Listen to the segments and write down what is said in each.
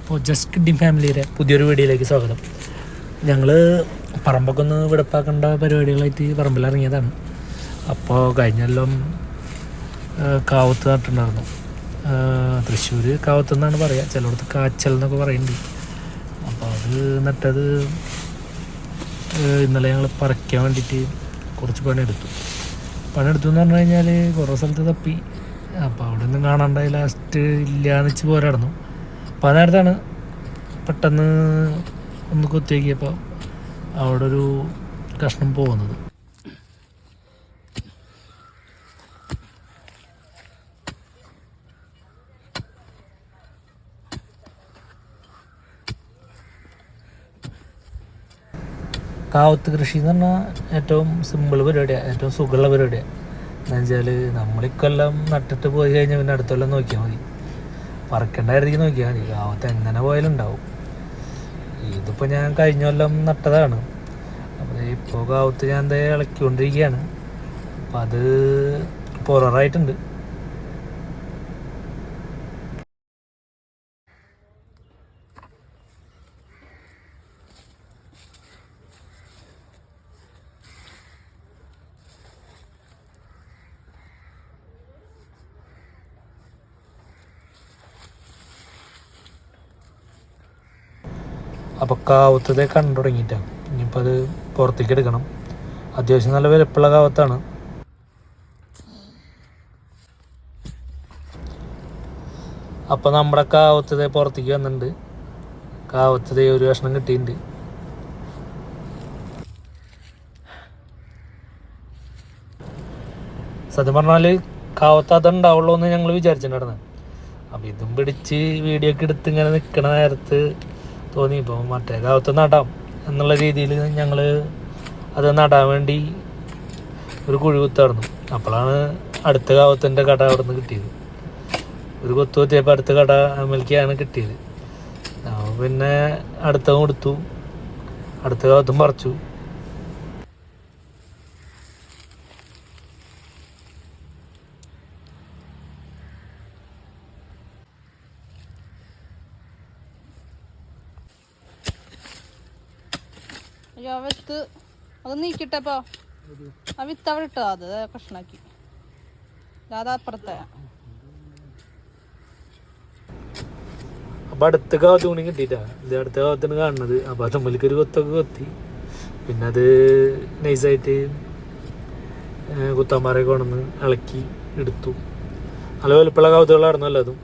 അപ്പോൾ just kidding ഫാമിലിയുടെ പുതിയൊരു വീഡിയോയിലേക്ക് സ്വാഗതം. ഞങ്ങൾ പറമ്പൊക്കെ ഒന്ന് വെടുപ്പാക്കേണ്ട പരിപാടികളായിട്ട് പറമ്പിലിറങ്ങിയതാണ്. അപ്പോൾ കഴിഞ്ഞെല്ലാം കാവത്ത് നട്ടിട്ടുണ്ടായിരുന്നു. തൃശ്ശൂർ കാവത്ത് എന്നാണ് പറയുക, ചിലയിടത്ത് കാച്ചൽ എന്നൊക്കെ പറയുന്നുണ്ട്. അപ്പോൾ അത് നട്ടത് ഇന്നലെ ഞങ്ങൾ പറിക്കാൻ വേണ്ടിയിട്ട് കുറച്ച് പണിയെടുത്തു എന്ന് പറഞ്ഞു കഴിഞ്ഞാൽ കുറേ സ്ഥലത്ത് തപ്പി. അപ്പോൾ അവിടെ ഒന്നും കാണാണ്ടായി. ലാസ്റ്റ് ഇല്ലയെന്ന് വെച്ച് പോരായിരുന്നു. അപ്പോൾ ആ നേരത്താണ് പെട്ടെന്ന് ഒന്ന് കുത്തി വയ്ക്കിയപ്പോൾ അവിടെ ഒരു കഷ്ണം പോകുന്നത്. കാവത്ത് കൃഷി എന്ന് പറഞ്ഞാൽ ഏറ്റവും സിമ്പിൾ പരിപാടിയാണ്, ഏറ്റവും സുഖമുള്ള പരിപാടിയാണ്. എന്താ വെച്ചാൽ നമ്മളിക്കൊല്ലം നട്ടിട്ട് പോയി കഴിഞ്ഞാൽ പിന്നെ അടുത്തൊല്ലം നോക്കിയാൽ മതി, പറക്കേണ്ടായിരുന്നെങ്കിൽ നോക്കിയാൽ മതി. കാവത്ത് എങ്ങനെ പോയാലും ഉണ്ടാവും. ഇതിപ്പോൾ ഞാൻ കഴിഞ്ഞ കൊല്ലം നട്ടതാണ്. അപ്പോൾ ഇപ്പോൾ കാവത്ത് ഞാൻ എന്താ ഇളക്കിക്കൊണ്ടിരിക്കുകയാണ്. അപ്പം അത് പൊറാറായിട്ടുണ്ട്. അപ്പോൾ കാവത്തതേ കണ്ടു തുടങ്ങിയിട്ടാണ്. ഇനിയിപ്പോൾ അത് പുറത്തേക്ക് എടുക്കണം. അത്യാവശ്യം നല്ല വലുപ്പമുള്ള കാവത്താണ്. അപ്പോൾ നമ്മുടെ കാവത്തതേ പുറത്തേക്ക് വന്നിട്ടുണ്ട്. കാവത്തതേ ഒരു കഷ്ണം കിട്ടിയിട്ടുണ്ട്. സത്യം പറഞ്ഞാൽ കാവത്ത് അതുണ്ടാവുള്ളൂ എന്ന് ഞങ്ങൾ വിചാരിച്ചിട്ടുണ്ടായിരുന്നു. അപ്പോൾ ഇതും പിടിച്ച് വീഡിയോ ഒക്കെ എടുത്ത് ഇങ്ങനെ നിൽക്കണ നേരത്ത് തോന്നി ഇപ്പോൾ മറ്റേ കാവത്ത് നടാം എന്നുള്ള രീതിയിൽ ഞങ്ങൾ അത് നടാൻ വേണ്ടി ഒരു കുഴി കുത്തായിരുന്നു. അപ്പോഴാണ് അടുത്ത കാവത്തിൻ്റെ കട അവിടെ നിന്ന് കിട്ടിയത്. ഒരു കൊത്തു കുത്തിയപ്പോൾ അടുത്ത കട അമൽക്കാണ് കിട്ടിയത്. പിന്നെ അടുത്ത കൊടുത്തു, അടുത്ത കാവത്തും പറിച്ചു. വിത്ത് അത് നീക്കിട്ടപ്പോ ആ വിത്ത് അവിടെ ഇട്ടോ, അത് കഷ്ണാക്കി അപ്പുറത്തെ. അപ്പം അടുത്ത കാവത്ത് കൂടി കിട്ടിയിട്ടാ ഇത് അടുത്ത കാവത്താണ് കാണുന്നത്. അപ്പോൾ അത് നമ്മൾക്ക് ഒരു കൊത്തൊക്കെ കൊത്തി. പിന്നെ അത് നൈസായിട്ട് കുത്താന്മാരൊക്കെ കൊണ്ടുവന്ന് ഇളക്കി എടുത്തു. നല്ല വലുപ്പമുള്ള കാവത്തുകളായിരുന്നു എല്ലാതും.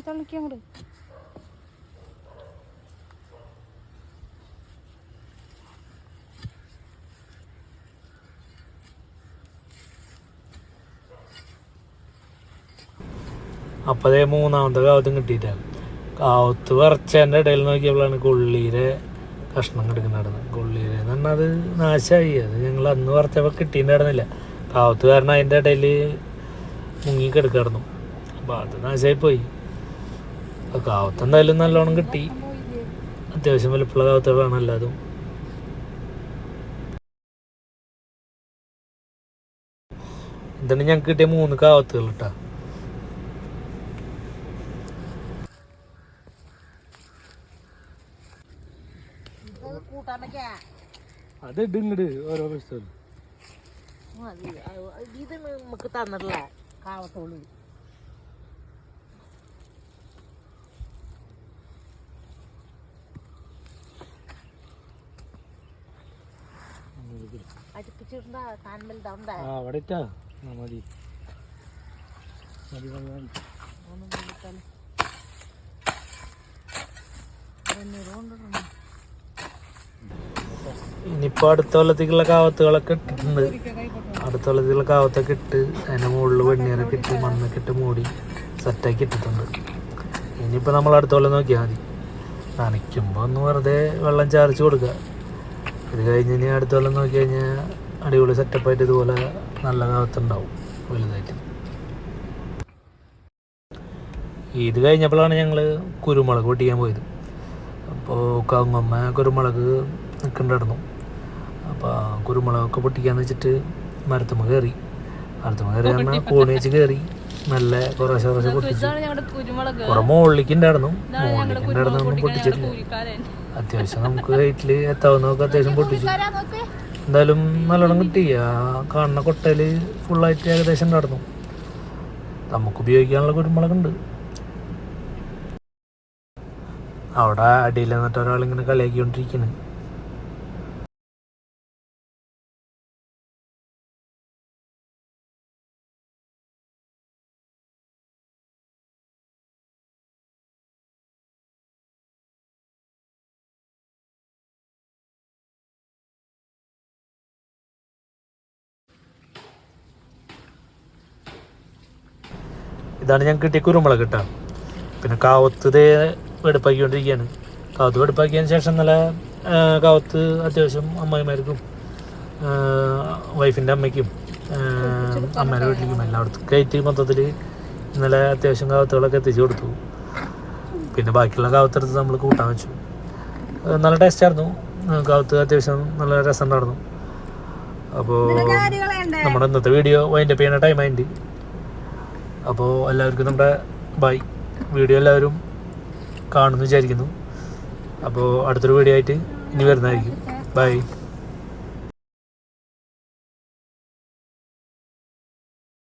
തള്ളിക്ക് അങ്ങോട്ട്. അപ്പോൾ അതേ മൂന്നാമത്തെ കാവത്തും കിട്ടിയിട്ടാണ്. കാവത്ത് പറിച്ചതിൻ്റെ ഇടയിൽ നോക്കിയപ്പോഴാണ് കൊള്ളീരെ കഷ്ണം കിടക്കുന്നുണ്ടായിരുന്നത്. കൊള്ളീരെ എന്ന് പറഞ്ഞാൽ അത് നാശമായി. അത് ഞങ്ങൾ അന്ന് പറിച്ചപ്പോൾ കിട്ടിയിട്ടുണ്ടായിരുന്നില്ല. കാവത്ത് കാരണം അതിൻ്റെ ഇടയിൽ മുങ്ങിക്കിടക്കായിരുന്നു. അപ്പോൾ അത് നാശമായിപ്പോയി. കാവത്ത് എന്തായാലും നല്ലോണം കിട്ടി. അത്യാവശ്യം വലുപ്പമുള്ള കാവത്തുകളാണ് എല്ലാതും. ഇതാണ് ഞങ്ങൾക്ക് കിട്ടിയ 3 കാവത്തുകൾ കേട്ടോ. അത് ഇങ്ങട് ഓരോ പ്രശ്നം ഇത് നമുക്ക് തന്നിട്ടില്ല കാവത്തോള്. അടുപ്പിച്ചിട്ടുണ്ടാ കാൻമലുണ്ടാ അവിടെ മതി. ഇനിയിപ്പോൾ അടുത്ത കൊല്ലത്തേക്കുള്ള കാവത്തുകളൊക്കെ ഇട്ടിട്ടുണ്ട്. അടുത്ത കൊല്ലത്തേക്കുള്ള കാവത്തൊക്കെ ഇട്ട് അതിൻ്റെ മുകളിൽ വെണ്ണീറൊക്കെ ഇട്ട് മണ്ണൊക്കെ ഇട്ട് മൂടി സെറ്റാക്കി ഇട്ടിട്ടുണ്ട്. ഇനിയിപ്പോൾ നമ്മൾ അടുത്ത കൊല്ലം നോക്കിയാൽ മതി. നനയ്ക്കുമ്പോൾ ഒന്ന് വെറുതെ വെള്ളം ചാർച്ച് കൊടുക്കുക. ഇത് കഴിഞ്ഞ് ഇനി അടുത്ത കൊല്ലം നോക്കി കഴിഞ്ഞാൽ അടിപൊളി സെറ്റപ്പായിട്ട് ഇതുപോലെ നല്ല കാവത്തുണ്ടാവും വലുതായിട്ട്. ഇത് കഴിഞ്ഞപ്പോഴാണ് ഞങ്ങൾ കുരുമുളക് പൊട്ടിക്കാൻ പോയത്. അപ്പോൾ കവുങ്ങമ്മ കുരുമുളക് നിൽക്കുന്നുണ്ടായിരുന്നു. അപ്പോൾ കുരുമുളകൊക്കെ പൊട്ടിക്കാന്ന് വെച്ചിട്ട് മരത്തുമ്മ കയറി പറഞ്ഞാൽ കോണി വെച്ച് കയറി നല്ല കുറേശ്ശെ പൊട്ടിച്ചു. കുറെ മുകളിലേക്ക് ഉണ്ടായിരുന്നു ഒന്നും പൊട്ടിച്ചിട്ടില്ല. അത്യാവശ്യം നമുക്ക് ഹൈറ്റിൽ എത്താവുന്നതൊക്കെ അത്യാവശ്യം പൊട്ടിച്ചു. എന്തായാലും നല്ലോണം കിട്ടി. ആ കാണുന്ന കൊട്ടയിൽ ഫുള്ളായിട്ട് ഏകദേശം ഉണ്ടായിരുന്നു. നമുക്ക് ഉപയോഗിക്കാനുള്ള കുരുമുളകുണ്ട്. അവിടെ അടിയിൽ നിന്നിട്ട് ഒരാളിങ്ങനെ കളിയാക്കിക്കൊണ്ടിരിക്കുന്നു. ഇതാണ് ഞങ്ങൾക്ക് കിട്ടിയ കുരുമുളക് കിട്ടാം. പിന്നെ കാവത്ത് വെടുപ്പാക്കിക്കൊണ്ടിരിക്കുകയാണ്. കാവത്ത് വെടുപ്പാക്കിയതിന് ശേഷം നല്ല കാവത്ത് അത്യാവശ്യം അമ്മായിമാർക്കും വൈഫിൻ്റെ അമ്മയ്ക്കും അമ്മേൻ്റെ വീട്ടിലേക്കും എല്ലായിടത്തും കയറ്റി മൊത്തത്തിൽ ഇന്നലെ അത്യാവശ്യം കാവത്തുകളൊക്കെ എത്തിച്ചു കൊടുത്തു. പിന്നെ ബാക്കിയുള്ള കാവത്തെടുത്ത് നമ്മൾ കൂട്ടാൻ വെച്ചു. നല്ല ടേസ്റ്റായിരുന്നു കാവത്ത്. അത്യാവശ്യം നല്ല രസം ഉണ്ടായിരുന്നു. അപ്പോൾ നമ്മുടെ ഇന്നത്തെ വീഡിയോ വൈൻഡപ്പ് ചെയ്യുന്ന ടൈമായിട്ട്. അപ്പോൾ എല്ലാവർക്കും നമ്മുടെ ബൈ. വീഡിയോ എല്ലാവരും കാണുമെന്ന് വിചാരിക്കുന്നു. അപ്പോൾ അടുത്തൊരു വീഡിയോ ആയിട്ട് ഇനി വരുന്നതായിരിക്കും. ബൈ.